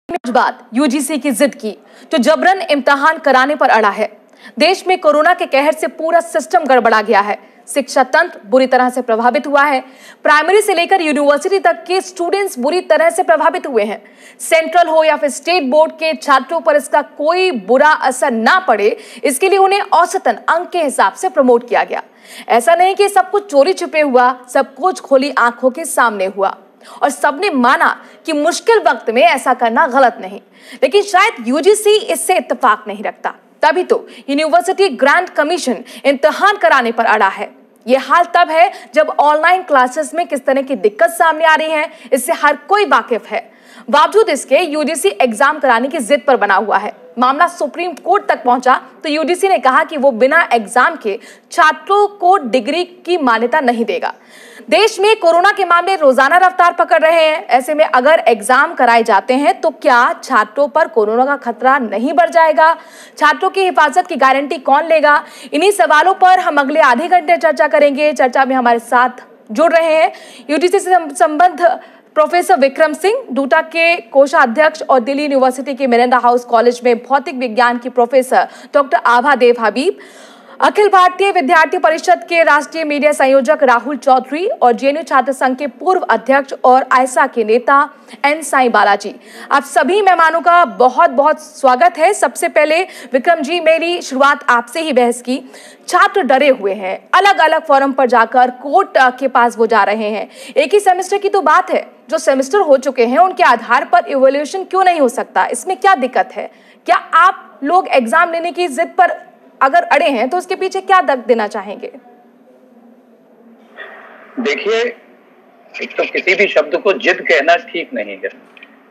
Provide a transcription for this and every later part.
बात यूजीसी की जिद की, जो जबरन इम्तिहान कराने पर अड़ा है। देश में कोरोना के कहर से पूरा सिस्टम गड़बड़ा गया है। शिक्षा तंत्र बुरी तरह से प्रभावित हुआ है। प्राइमरी से लेकर यूनिवर्सिटी तक के स्टूडेंट्स बुरी तरह से प्रभावित हुए हैं। सेंट्रल हो या फिर स्टेट बोर्ड के छात्रों पर इसका कोई बुरा असर ना पड़े, इसके लिए उन्हें औसतन अंक के हिसाब से प्रमोट किया गया। ऐसा नहीं कि सब कुछ चोरी छुपे हुआ, सब कुछ खुली आंखों के सामने हुआ और सबने माना कि मुश्किल वक्त में ऐसा करना गलत नहीं। लेकिन शायद यूजीसी इससे इत्तेफाक नहीं रखता, तभी तो यूनिवर्सिटी ग्रांट कमीशन इम्तिहान कराने पर अड़ा है। ये हाल तब है जब ऑनलाइन क्लासेस में किस तरह की दिक्कत सामने आ रही है, इससे हर कोई वाकिफ है। बावजूद इसके यूजीसी एग्जाम कराने की जिद पर बना हुआ है। मामला सुप्रीम कोर्ट तक पहुंचा तो यूजीसी ने कहा कि वो बिना एग्जाम के छात्रों को डिग्री की मान्यता नहीं देगा। देश में कोरोना के मामले रोजाना रफ्तार पकड़ रहे हैं। ऐसे में अगर एग्जाम कराए जाते हैं तो क्या छात्रों पर कोरोना का खतरा नहीं बढ़ जाएगा? छात्रों की हिफाजत की गारंटी कौन लेगा? इन्हीं सवालों पर हम अगले आधे घंटे चर्चा करेंगे। चर्चा में हमारे साथ जुड़ रहे हैं यूजीसी से संबद्ध प्रोफेसर विक्रम सिंह, डूटा के कोषाध्यक्ष और दिल्ली यूनिवर्सिटी के मिरांडा हाउस कॉलेज में भौतिक विज्ञान की प्रोफेसर डॉक्टर आभा देव हबीब, अखिल भारतीय विद्यार्थी परिषद के राष्ट्रीय मीडिया संयोजक राहुल चौधरी और जेएनयू छात्र संघ के पूर्व अध्यक्ष और आयसा के नेता एन साई बालाजी। आप सभी मेहमानों का बहुत बहुत स्वागत है। सबसे पहले विक्रम जी, मेरी शुरुआत आपसे ही बहस की। छात्र डरे हुए हैं, अलग अलग फोरम पर जाकर कोर्ट के पास वो जा रहे हैं। एक ही सेमेस्टर की तो बात है, जो सेमेस्टर हो चुके हैं उनके आधार पर इवैल्यूएशन क्यों नहीं हो सकता? इसमें क्या दिक्कत है? क्या आप लोग एग्जाम लेने की जिद पर अगर अड़े हैं तो उसके पीछे क्या दर्द देना चाहेंगे? देखिए, एक तो किसी भी शब्द को जिद कहना ठीक नहीं है।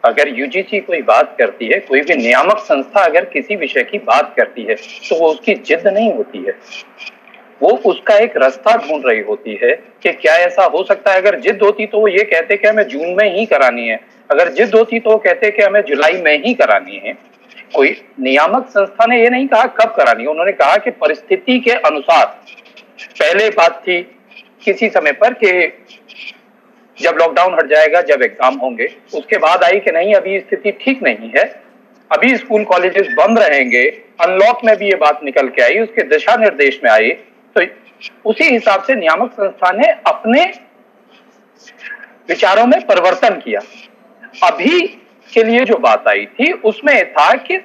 अगर यूजीसी कोई बात करती है, कोई भी नियामक संस्था अगर किसी विषय की बात करती है तो वो उसकी जिद नहीं होती है, वो उसका एक रास्ता ढूंढ रही होती है कि क्या ऐसा हो सकता है। अगर जिद होती तो वो ये कहते कि हमें जून में ही करानी है, अगर जिद होती तो वो कहते कि हमें जुलाई में ही करानी है। कोई नियामक संस्था ने ये नहीं कहा कब करानी है, उन्होंने कहा कि परिस्थिति के अनुसार। पहले बात थी किसी समय पर कि जब लॉकडाउन हट जाएगा, जब एग्जाम होंगे। उसके बाद आई कि नहीं, अभी स्थिति ठीक नहीं है, अभी स्कूल कॉलेजेस बंद रहेंगे। अनलॉक में भी ये बात निकल के आई, उसके दिशा निर्देश में आई। तो उसी हिसाब से नियामक संस्था ने अपने विचारों में परिवर्तन किया। अभी के लिए जो बात आई थी उसमें था कि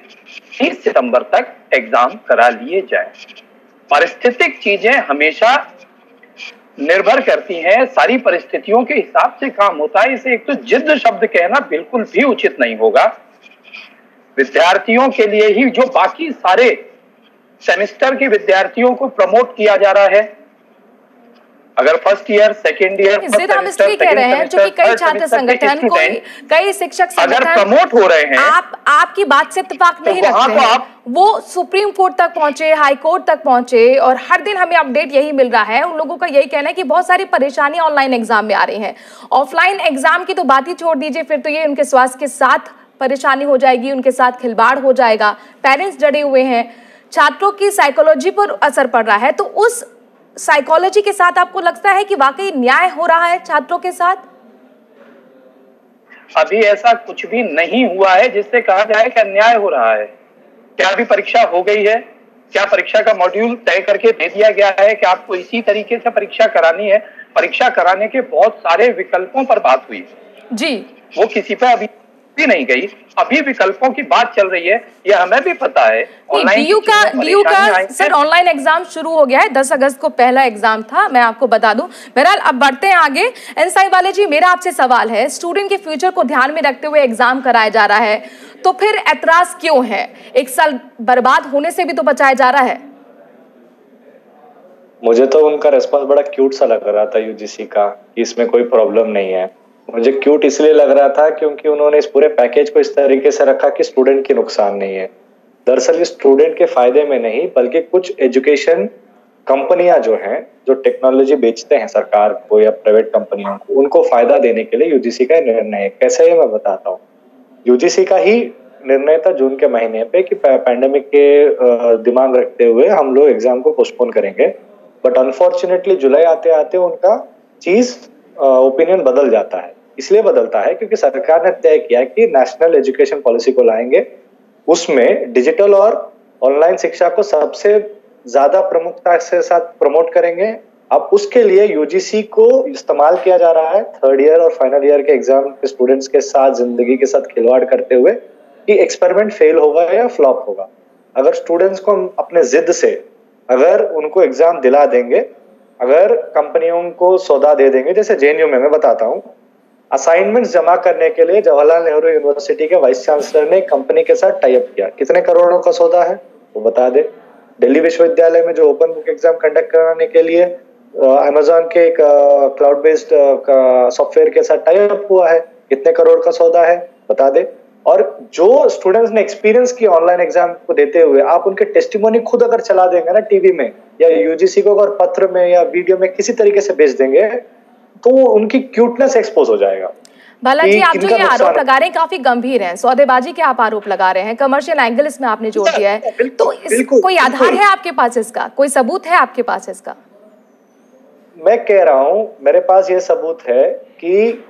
30 सितंबर तक एग्जाम करा लिए जाए। पारिस्थितिक चीजें हमेशा निर्भर करती हैं, सारी परिस्थितियों के हिसाब से काम होता है। इसे एक तो जिद शब्द कहना बिल्कुल भी उचित नहीं होगा। विद्यार्थियों के लिए ही जो बाकी सारे सेमेस्टर के विद्यार्थियों को प्रमोट किया जा रहा है, अगर फर्स्ट ईयर, सेकेंड ईयर, हम इसलिए कह रहे हैं क्योंकि कई छात्र संगठन, कई शिक्षक संगठन अगर प्रमोट हो रहे हैं, आपकी बात से इत्तेफाक नहीं रखते हैं। वो सुप्रीम कोर्ट तक पहुंचे, हाई कोर्ट तक पहुंचे और हर दिन हमें अपडेट यही मिल रहा है। उन लोगों का यही कहना है कि बहुत सारी परेशानी ऑनलाइन एग्जाम में आ रही है। ऑफलाइन एग्जाम की तो बात ही छोड़ दीजिए, फिर तो ये उनके स्वास्थ्य के साथ परेशानी हो जाएगी, उनके साथ खिलवाड़ हो जाएगा। पेरेंट्स डरे हुए हैं, छात्रों की साइकोलॉजी पर असर पड़ रहा है। तो उस साइकोलॉजी के साथ आपको लगता है कि वाकई न्याय हो रहा है छात्रों के साथ? अभी ऐसा कुछ भी नहीं हुआ है जिससे कहा जाए कि अन्याय हो रहा है। क्या अभी परीक्षा हो गई है? क्या परीक्षा का मॉड्यूल तय करके दे दिया गया है कि आपको इसी तरीके से परीक्षा करानी है? परीक्षा कराने के बहुत सारे विकल्पों पर बात हुई जी, वो किसी पे अभी भी नहीं गई। अभी विकल्पों की बात चल रही है, ये हमें भी पता है। डीयू का सर ऑनलाइन एग्जाम शुरू हो गया है। 10 अगस्त को पहला एग्जाम था, मैं आपको बता दूं। बहरहाल अब बढ़ते हैं आगे। एनसाई वाले जी, मेरा आपसे सवाल है, स्टूडेंट के फ्यूचर को ध्यान में रखते हुए एग्जाम कराया जा रहा है, तो फिर एतराज क्यों है? एक साल बर्बाद होने से भी तो बचाया जा रहा है। मुझे तो उनका रिस्पॉन्स बड़ा क्यूट सा लग रहा था यूजीसी का, इसमें कोई प्रॉब्लम नहीं है। मुझे क्यूट इसलिए लग रहा था क्योंकि उन्होंने इस पूरे पैकेज को इस तरीके से रखा कि स्टूडेंट की नुकसान नहीं है। दरअसल स्टूडेंट के फायदे में नहीं, बल्कि कुछ एजुकेशन कंपनियां जो हैं, जो टेक्नोलॉजी बेचते हैं सरकार को या प्राइवेट कंपनियों को, उनको फायदा देने के लिए यूजीसी का निर्णय है। कैसे है मैं बताता हूँ। यूजीसी का ही निर्णय था जून के महीने पे कि पैंडेमिक के दिमाग रखते हुए हम लोग एग्जाम को पोस्टपोन करेंगे, बट अनफॉर्चुनेटली जुलाई आते आते उनका ओपिनियन बदल जाता है। इसलिए बदलता है क्योंकि सरकार ने तय किया कि नेशनल एजुकेशन पॉलिसी को लाएंगे, उसमें डिजिटल और ऑनलाइन शिक्षा को सबसे ज्यादा प्रमुखता से साथ प्रमोट करेंगे। अब उसके लिए यूजीसी को इस्तेमाल किया जा रहा है थर्ड ईयर और फाइनल ईयर के एग्जाम के स्टूडेंट्स के साथ जिंदगी के साथ खिलवाड़ करते हुए कि एक्सपेरिमेंट फेल होगा या फ्लॉप होगा। अगर स्टूडेंट्स को हम अपने जिद से अगर उनको एग्जाम दिला देंगे, अगर कंपनियों को सौदा दे देंगे, जैसे जेएनयू में मैं बताता हूँ, असाइनमेंट्स जमा करने के लिए जवाहरलाल नेहरू यूनिवर्सिटी के वाइस चांसलर ने कंपनी के साथ टाई अप किया। कितने करोड़ों का सौदा है वो बता दे। दिल्ली विश्वविद्यालय में जो ओपन बुक एग्जाम कंडक्ट कराने के लिए अमेजॉन के एक क्लाउड बेस्ड सॉफ्टवेयर के साथ टाई अप हुआ है, कितने करोड़ का सौदा है बता दे। और जो स्टूडेंट्स ने एक्सपीरियंस किया ऑनलाइन एग्जाम को देते हुए, आप उनके टेस्टिमोनी खुद अगर चला देंगे ना टीवी में या यूजीसी को अगर पत्र में या वीडियो में किसी तरीके से भेज देंगे तो उनकी क्यूटनेस एक्सपोज हो जाएगा। बालाजी, आप जो ये आरोप लगा रहे हैं काफी गंभीर हैं, सौदेबाजी के आप आरोप लगा रहे हैं, कमर्शियल एंगल इसमें आपने जोड़ दिया है, तो कोई आधार है आपके पास इसका, कोई सबूत है आपके पास इसका? मैं कह रहा हूं मेरे पास ये सबूत है कि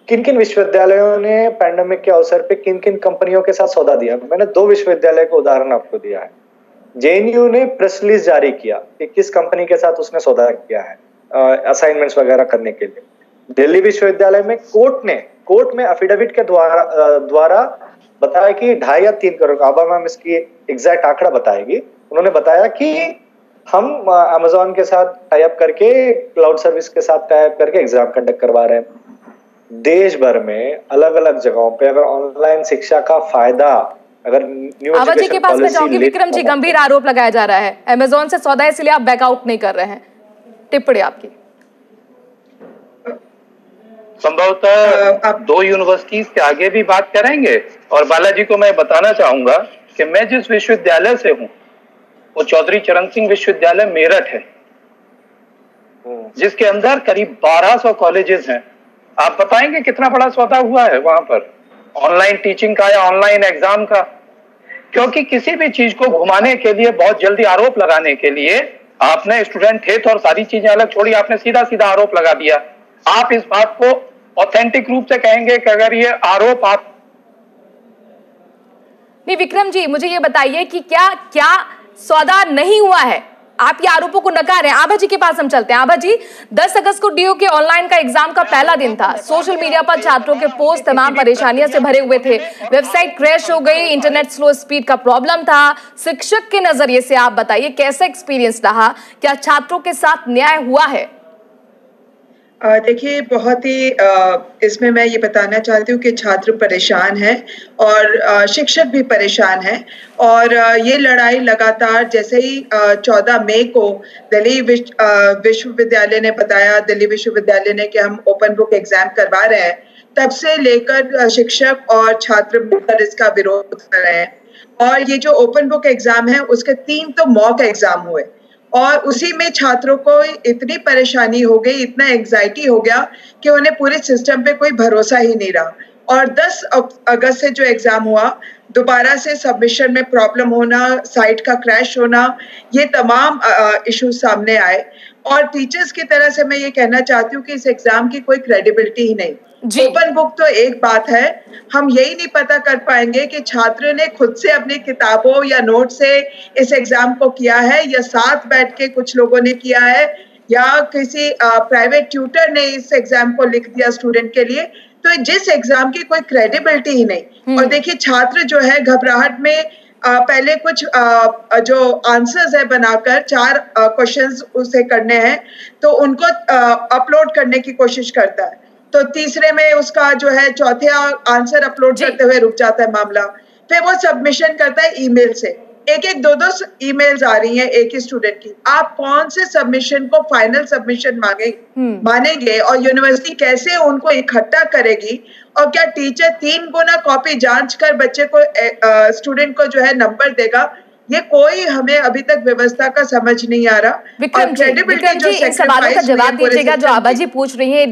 किन किन विश्वविद्यालयों ने पैंडेमिक के अवसर पे किन किन कंपनियों के साथ सौदा दिया। मैंने 2 विश्वविद्यालय का उदाहरण आपको दिया है। जेएनयू ने प्रेस रिलीज जारी किया कि किस कंपनी के साथ उसने सौदा किया है असाइनमेंट्स वगैरह करने के लिए। दिल्ली विश्वविद्यालय में कोर्ट में एफिडेविट के द्वारा बताया कि 2.5 या 3 करोड़, आबा मैम इसकी एग्जैक्ट आंकड़ा बताएगी। उन्होंने बताया कि हम अमेजॉन के साथ टाई अप करके, क्लाउड सर्विस के साथ टाई अप करके एग्जाम कंडक्ट करवा रहे हैं। देश भर में अलग अलग जगहों पे अगर ऑनलाइन शिक्षा का फायदा अगर न्यू आबा जी के पास मैं जाऊंगी। विक्रम जी, गंभीर आरोप लगाया जा रहा है अमेजॉन से सौदा, इसलिए आप बैकआउट नहीं कर रहे हैं, टिप्पणी आपकी। संभवतः 2 यूनिवर्सिटीज के आगे भी बात करेंगे। और बालाजी को मैं बताना चाहूंगा कि मैं जिस विश्वविद्यालय से हूं वो चौधरी चरण सिंह विश्वविद्यालय मेरठ है, जिसके अंदर करीब 1200 कॉलेजेस हैं। आप बताएंगे कितना बड़ा सौदा हुआ है वहां पर ऑनलाइन टीचिंग का या ऑनलाइन एग्जाम का? क्योंकि किसी भी चीज को घुमाने के लिए, बहुत जल्दी आरोप लगाने के लिए, आपने स्टूडेंट हित और सारी चीजें अलग छोड़ी, आपने सीधा सीधा आरोप लगा दिया। आप इस बात को ऑथेंटिक रूप से कहेंगे कि अगर ये आरोप आप नहीं, विक्रम जी मुझे ये बताइए कि क्या सौदा नहीं हुआ है? आप ये आरोपों को नकार रहे हैं। आभा जी के पास हम चलते हैं। आभा जी, 10 अगस्त को डीयू के ऑनलाइन का एग्जाम का पहला दिन था। सोशल मीडिया पर छात्रों के पोस्ट तमाम परेशानियों से भरे हुए थे। वेबसाइट क्रैश हो गई, इंटरनेट स्लो स्पीड का प्रॉब्लम था। शिक्षक के नजरिए से आप बताइए कैसा एक्सपीरियंस रहा, क्या छात्रों के साथ न्याय हुआ है? देखिए, बहुत ही इसमें मैं ये बताना चाहती हूँ कि छात्र परेशान हैं और शिक्षक भी परेशान हैं। और ये लड़ाई लगातार, जैसे ही 14 मई को दिल्ली विश्वविद्यालय ने बताया, दिल्ली विश्वविद्यालय ने कि हम ओपन बुक एग्जाम करवा रहे हैं, तब से लेकर शिक्षक और छात्र मिलकर इसका विरोध कर रहे हैं। और ये जो ओपन बुक एग्जाम है उसके 3 तो मॉक एग्जाम हुए और उसी में छात्रों को इतनी परेशानी हो गई, इतना एंजाइटी हो गया कि उन्हें पूरे सिस्टम पे कोई भरोसा ही नहीं रहा। और 10 अगस्त से जो एग्जाम हुआ, दोबारा से सबमिशन में प्रॉब्लम होना, साइट का क्रैश होना, ये तमाम इश्यूज सामने आए। और टीचर्स की तरह से मैं ये कहना चाहती हूँ कि इस एग्जाम की कोई क्रेडिबिलिटी ही नहीं। ओपन बुक तो एक बात है, हम यही नहीं पता कर पाएंगे कि छात्र ने खुद से अपनी किताबों या नोट से इस एग्जाम को किया है या साथ बैठ के कुछ लोगों ने किया है या किसी प्राइवेट ट्यूटर ने इस एग्जाम को लिख दिया स्टूडेंट के लिए। तो जिस एग्जाम की कोई क्रेडिबिलिटी ही नहीं। और देखिए, छात्र जो है घबराहट में पहले कुछ जो आंसर्स है बनाकर 4 क्वेश्चंस उसे करने हैं तो उनको अपलोड करने की कोशिश करता है, तो तीसरे में उसका जो है चौथे आंसर अपलोड करते हुए रुक जाता है मामला। फिर वो सबमिशन करता है ईमेल से, 1-2 ईमेल्स आ रही हैं एक ही स्टूडेंट की। आप कौन से सबमिशन को फाइनल सबमिशन मानेंगे और यूनिवर्सिटी कैसे उनको इकट्ठा करेगी? और क्या टीचर 3 गुना कॉपी जांच कर बच्चे को स्टूडेंट को जो है नंबर देगा? ये कोई हमें अभी तक व्यवस्था का समझ नहीं आ रहा। विक्रम जी, इन सवालों का जवाब दीजिएगा जो आभा जी पूछ रही है।